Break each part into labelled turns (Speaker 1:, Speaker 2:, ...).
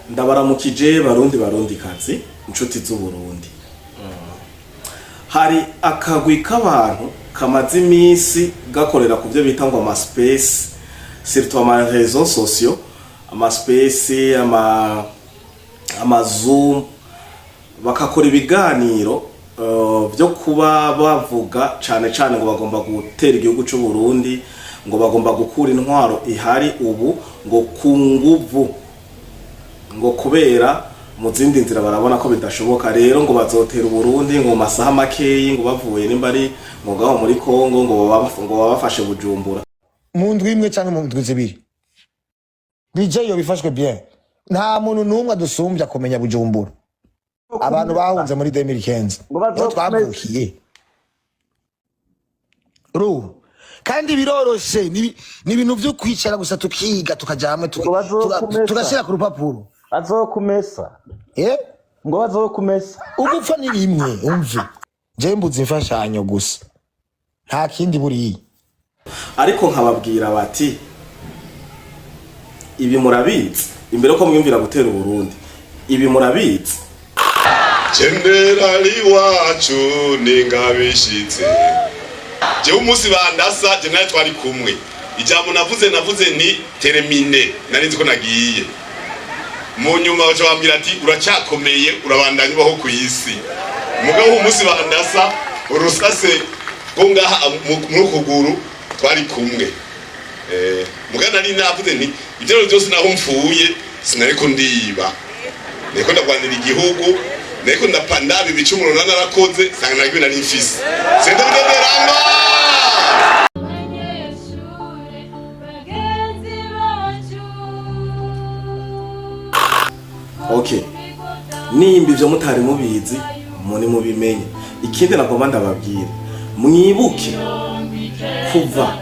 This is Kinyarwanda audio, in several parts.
Speaker 1: Ndabaramukije barundi kazi inshuti z'u Burundi. Hari akagwi k'abantu kamaze imisi gakorera ku byo bita ngo ama space, surtout ama réseaux sociaux, ama space, ama Zoom, bakakora ibiganiro byo kuba bavuga cane ngo bagomba gutera igihugu cy'u Burundi, ngo bagomba gukura intwaro ihari ubu ngo ku nguvu, ngo kubera mu zindi nzira barabona ko bidashoboka, rero ngo bazotera Burundi ngo masaha makeyi, ngo bavuye nimba ari ngo gaho muri Kongo ngo babafashe Bujumbura
Speaker 2: mu ndwi imwe cyangwa mu ndwi zibiri. DJ yo bifashwe bien, nta muntu numwe dusumbya kumenya Bujumbura. Abantu bahunze muri 2015 ngo twavukiye kandi biroroshe, ni ibintu byo kwicara gusa tukiga tukajama tugashyira ku rupapuro
Speaker 3: azokumesa ngo bazokumesa
Speaker 2: ugupfa ni rimwe. Umve je mbuze imfashanyo gusa nta kindi buriye,
Speaker 1: ariko nkababwira bati ibi murabizi imbere ko mwumvira gutera Burundi, ibi murabizi
Speaker 4: Generali wacu ningabishitse je umunsi bandasa je naye twari kumwe ijambo navuze ni termine, narinzi ko nagiye mu nyuma baje bambwira ati uracyakomeye urabandanya baho ku isi. Mugabo umunsi bandasa urusase ko ngaha mu kuguru twari kumwe mugana nari navuze nti ibyo byose naho mfuye sinariko ndiba, niko ndagwanira igihugu, niko ndapanda bibicumuro narakoze sanga nagwe nari mfise senda bidemeramba.
Speaker 1: Okay, nimba ivyo mutari mubizi muni mubimenye. Ikindi nagomba ndababwira, mwibuke kuva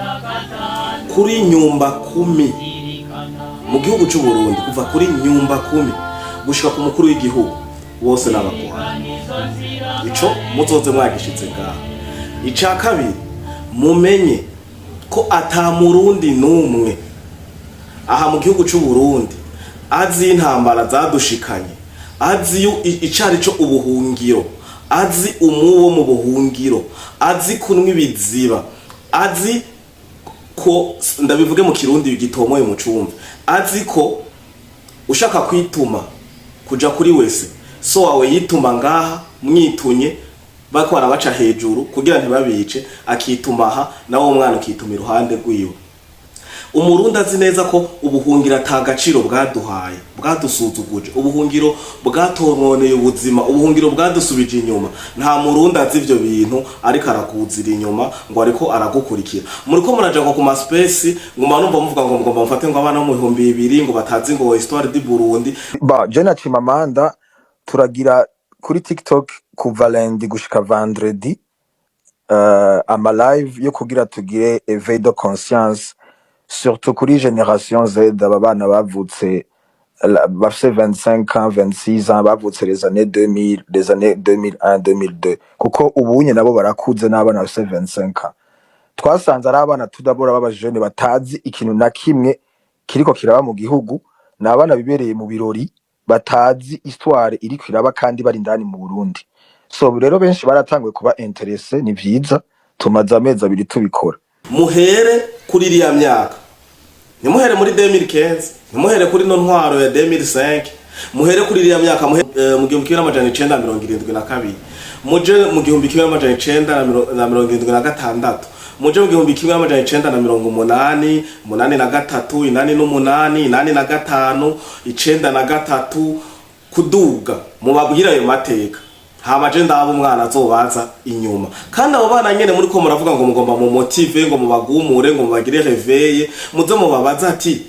Speaker 1: kuri nyumba 10 mu gihugu cy'u Burundi, kuva kuri nyumba 10 gushika ku mukuru w'igihugu bose n'abakora. Ico muzoze mwagishitse ngaha. Ica kabiri, mumenye ko ata Murundi numwe aha mu gihugu cy'u Burundi azi intambara zadushikanye, azi icari cyo ubuhungiro, azi umuwo mu buhungiro, azi kunwa ibiziba, azi ko ndabivuge mu Kirundi gitomoye mu cumva, azi ko ushaka kwituma kuja kuri wese so wawe yituma ngaha mwitunye bako arabaca hejuru kugira ntibabice, akitumaha nawo umwana ukituma iruhande rwiwe. Umurundi azi neza ko ubuhungiro atagaciro bwaduhaye, bwadusuzuguje, ubuhungiro bwatononeye ubuzima, ubuhungiro bwadusubije inyuma. Nta Murundi azi ivyo bintu ariko arakuzira inyuma ngo ariko aragukurikira. Muriko muraja ku ma space nguma numva muvuga ngo ngomba mfate ngo abana mu 2000 ngo batazi ngo histoire du Burundi.
Speaker 5: Je na Chimamanda turagira kuri TikTok kuva lundi gushika vendredi ama live yo kugira tugire éveil de conscience, surtout kuri génération Z, abana bavutse bafise 25 ans 26 ans, bavutse les années 2000, les années 2001 2002, kuko ubunye nabo barakuze n'abana bafise 25 ans. Twasanze ari abana tudabora baba jeune batazi ikintu na kimwe kiriko kiraba mu gihugu, n'abana bibereye mu birori batazi histoire iri kwiraba kandi bari ndani mu Burundi. So rero benshi baratangwe kuba interesse, ni vyiza tumaze amezi abiri tubikora.
Speaker 1: Muhere kuri iriya myaka, nimuhere muri 2015, nimuhere kuri no ntwaro ya 2005, muhere kuri iriya myaka, mu 1972, muje mu 1976, muje mu 1983, 83, 95 kuduga mu babwira ayo mateka. Hamaje ndabo umwana azobaza inyuma, kandi abo bana nyene muri ko muravuga ngo mugomba mu motive, ngo mubagumure, ngo mubagire réveil, muze mubabaza ati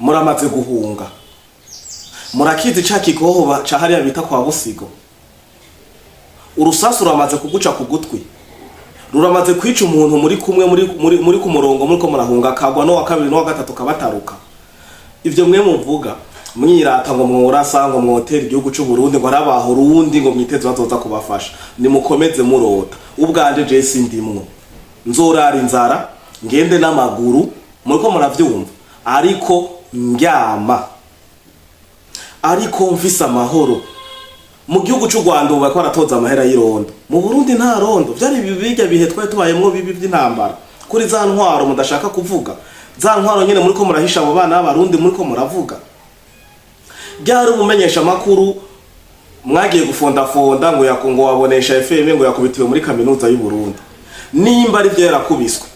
Speaker 1: muramaze guhunga, murakizi ca kigohoba ca hariya bita kwa Busigo, urusasu ramaze kuguca ku gutwi, ruramaze kwica umuntu muri kumwe muri ku murongo, muri ko murahunga kagwa no wa kabiri no wa gatatu kabataruka. Ivyo mwe muvuga mwirata ngo mworasa ngo mwotera igihugu cy'u Burundi ngo arabaho rundi ngo mwiteze bazoza kubafasha, ni mukomeze murota. Ubwanje je sindimwo, nzorara inzara ngende n'amaguru, muriko muravyumva, ariko ndyama ariko mfise amahoro. Mu gihugu cy'u Rwanda ubu bariko baratoza amahera y'irondo, mu Burundi nta rondo. Vyari bibirya bihe twari tubayemwo bibi vy'intambara kuri za ntwaro mudashaka kuvuga, za ntwaro nyene muri ko murahisha abo bana b'abarundi muri ko muravuga. Byari umumenyesha makuru mwagiye gufondafonda ngo yakungo wabonesha FM ngo yakubitiwe muri kaminuza y'u Burundi. Nimba ari byo yarakubiswe,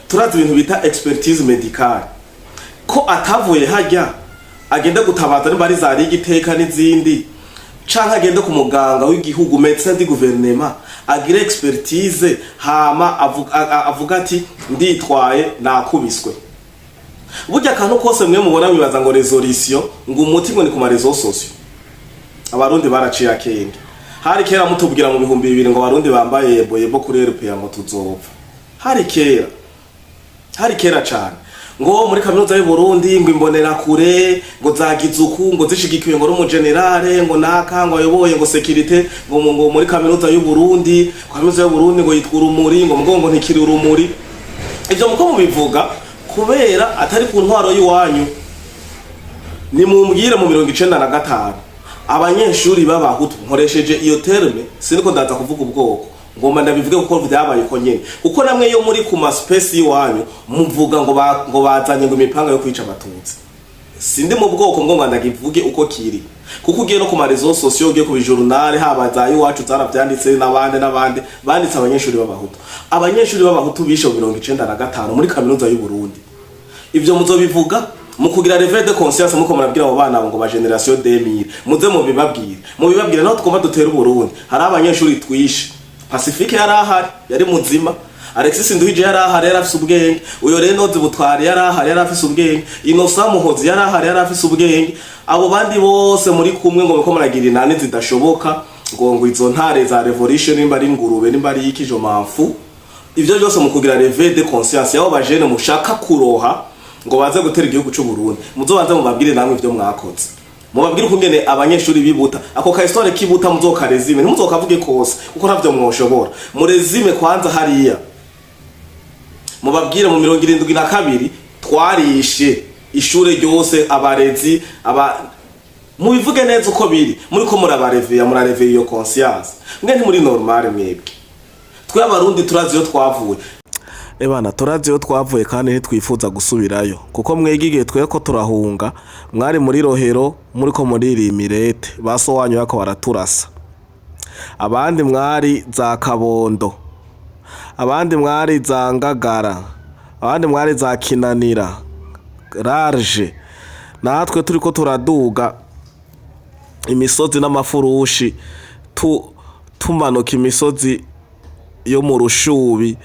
Speaker 1: turazi ibintu bita expertise medicale, ko atavuye hajya agenda gutabaza nimba ari za Ligiteka n'izindi, canke agenda ku muganga w'igihugu médecin du gouvernement agire expertise hama avuga ati nditwaye nakubiswe. Burya kantu kose mwe mubona bibaza ngo resolution ngo umuti ngo ni ku marezo sociaux. Abarundi baraciye akenge. Hari kera mutubwira mu 2000 ngo abarundi bambaye yebo kuri RPA ngo tuzopfa. Hari kera cyane. Ngo muri kaminuza y'u Burundi ngo imbonera kure ngo zagizuku ngo zishigikiwe ngo rumu generale ngo naka ngo ayoboye ngo security ngo muri kaminuza y'u Burundi, kaminuza y'u Burundi ngo yitwa urumuri ngo mugongo ntikiri urumuri. Ivyo muko mubivuga kubera atari ku ntwaro y'Iwanyu. Ni mumbwire mu 1995 abanyeshuri b'abahutu, nkoresheje iyo terme siniko ndaza kuvuga ubwoko, ngomba ndabivuge kuko vyabaye ko nyene, kuko namwe yo muri ku ma space y'Iwanyu muvuga ngo bazanye ngo imipanga yo kwica abatutsi. Sindi mu bwoko ngo ndagivuge uko kiri, kuko ugiye no ku marezo sociaux, ugiye ku journal haba za iwacu zaravyanditse n'abandi banditse abanyeshuri b'abahutu. Abanyeshuri b'abahutu bishe mu 1995 muri kaminuza y'u Burundi. Ivyo muzobivuga mu kugira réveil de conscience muko murabwira abo bana ngo ba generation 2000 muze mubibabwire naho twumva dutera u Burundi. Hari abanyeshuri twishe, Pacifique yarahari yari muzima, Alexis Nduhije yarahari yarafise ubwenge, uyo Renoze Butwari yarahari yarafise ubwenge, Innocent Muhozi yarahari yarafise ubwenge. Abo bandi bose muri kumwe ngo bako muragira inane zidashoboka ngo izo ntare za revolution nimba ari ngurube nimba ari ikijo mafu. Ivyo byose mu kugira réveil de conscience yabo bajene mushaka kuroha ngo baze gutera igihugu cy'u Burundi. Muzobanze mubabwire namwe ivyo mwakoze, mubabwire ukungene abanyeshuri bibuta ako ka histoire kibuta muzokarezime, ntimuzokavuge kose kuko ntavyo mwoshobora. Murezime kwanza hariya mubabwire mu 72 twarishe ishure ryose abarezi mubivuge neza uko biri, muri ko murabareveye iyo conscience. Mwe nti muri normal mwebwe. Twe abarundi turazi yo twavuye. Ebana turazi yo twavuye kandi ntitwifuza gusubirayo, kuko mwegigiye twe ko turahunga mwari muri Rohero muri ko muri Imirete baso wanyu yako baraturasa. Abandi mwari za Kabondo, abandi mwari za Ngagara, abandi mwari za Kinanira Large. Natwe turiko turaduga imisozi n'amafurushi tumanuka imisozi yo mu Rushubi,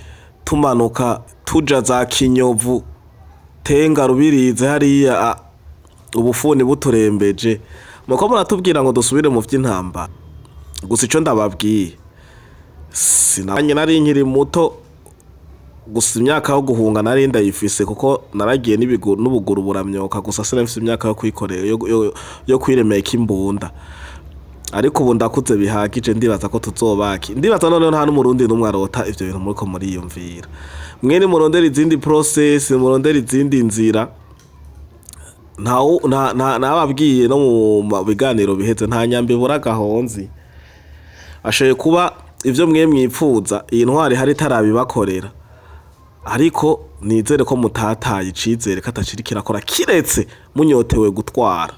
Speaker 1: tumanuka tuja za Kinyovu, Tenga, Rubirizi hariya ubufuni buturembeje. Muko muratubwira ngo dusubire mu vy'intambara. Gusa ico ndababwiye sinanye nari nkiri muto, gusa imyaka yo guhunga nari ndayifise kuko naragiye n'ubuguru buramyoka, gusa sinafise imyaka yo kwikorera yo kwiremeka imbunda. Ariko ubu ndakuze bihagije, ndibaza ko tuzobaki. Ndibaza none nta n'umurundi numwe arota ivyo bintu muri ko muri yumvira. Mwene murondera izindi process, murondera izindi nzira. Nababwiye no mu biganiro biheze nta nyambi buragahonzi. Ashoye kuba ivyo mwe mwipfuza iyi ntwari hari tarabibakorera, ariko nizere ko mutataye icizere katashirikira kora kiretse munyotewe gutwara.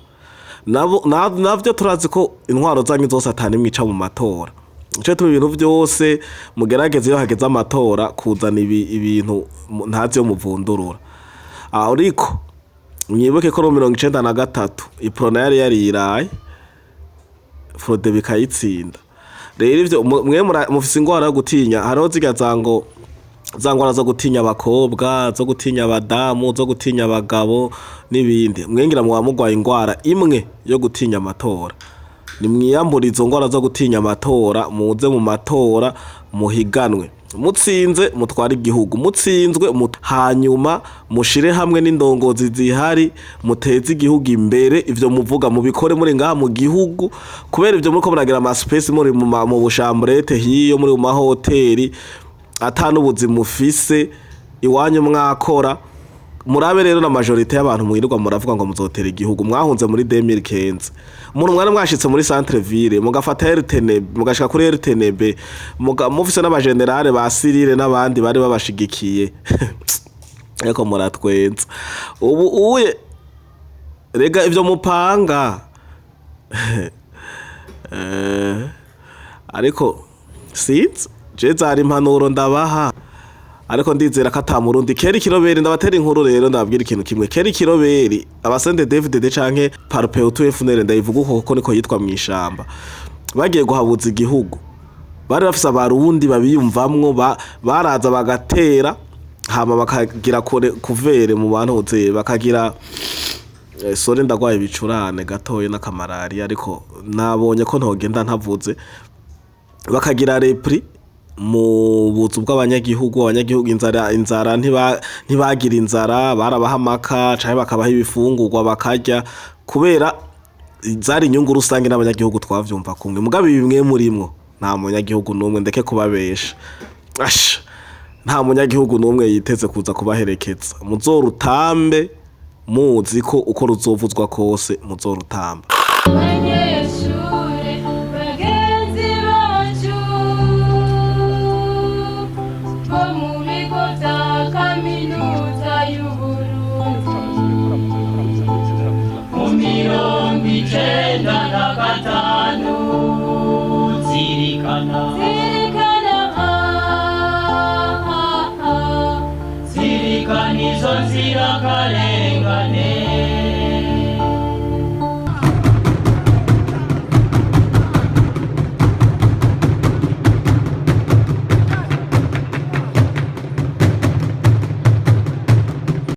Speaker 1: Navyo turazi ko intwaro zanyu zose atani mwica mu matora. Ico tuma ibintu vyose mugerageze yo hageze amatora kuzana ibintu ntazi yo muvundurura. Ariko mwibuke ko 1993 iprona yari yariraye Frode bikayitsinda. Rero ivyo mwe mufise ingwara yo gutinya, hariho zigazango zangwara zo gutinya abakobwa, zo gutinya abadamu, zo gutinya abagabo n'ibindi. Mwengira mu bamugwaye ingwara imwe yo gutinya amatora. Ni mwiyambura izo ngwara zo gutinya amatora, muze mu matora muhiganwe. Mutsinze mutwara igihugu, mutsinzwe hanyuma mushire hamwe n'indongozi zihari muteze igihugu imbere. Ivyo muvuga mubikore muri ngaha mu gihugu, kubera ivyo muri ko muragira ama space muri mu bushambrete hiyo muri mu mahoteli atanu ubuzima ufise iwanyu mwakora murabe rero na majorite y'abantu mwirirwa muravuga ngo muzotera igihugu mwahunze muri 2015 umuntu mwana mwashitse muri centre ville mugafata RTNB mugashika kuri RTNB mufise n'abagenerale ba Cyril n'abandi bari babashigikiye ariko muratwenza ubu uye rega ivyo mupanga ariko sinzi je zari impanuro ndabaha ariko ndizera ko atamurundi keri kiroberi ndabatera inkuru rero ndababwira ikintu kimwe keri kiroberi abasende David canke Parpeo FNL ndayivuga uko niko yitwa mwishamba bagiye guhabuza igihugu bari bafise abarundi babiyumvamwo baraza bagatera hama bakagira kuvere mu bantu hoze bakagira sore ndagwaye bicurane gatoye n'akamarari ariko nabonye ko ntogenda ntavuze bakagira repri mu buzu bw'abanyagihugu inzara ntibagira inzara barabahamaka canke bakabaha ibifungurwa bakarya kubera zari inyungu rusange n'abanyagihugu twavyumva kumwe mugabe bimwe murimwo nta munyagihugu numwe ndeke kubabesha nta munyagihugu numwe yiteze kuza kubaherekeza muzorutambe muzi ko uko ruzovuzwa kose muzorutamba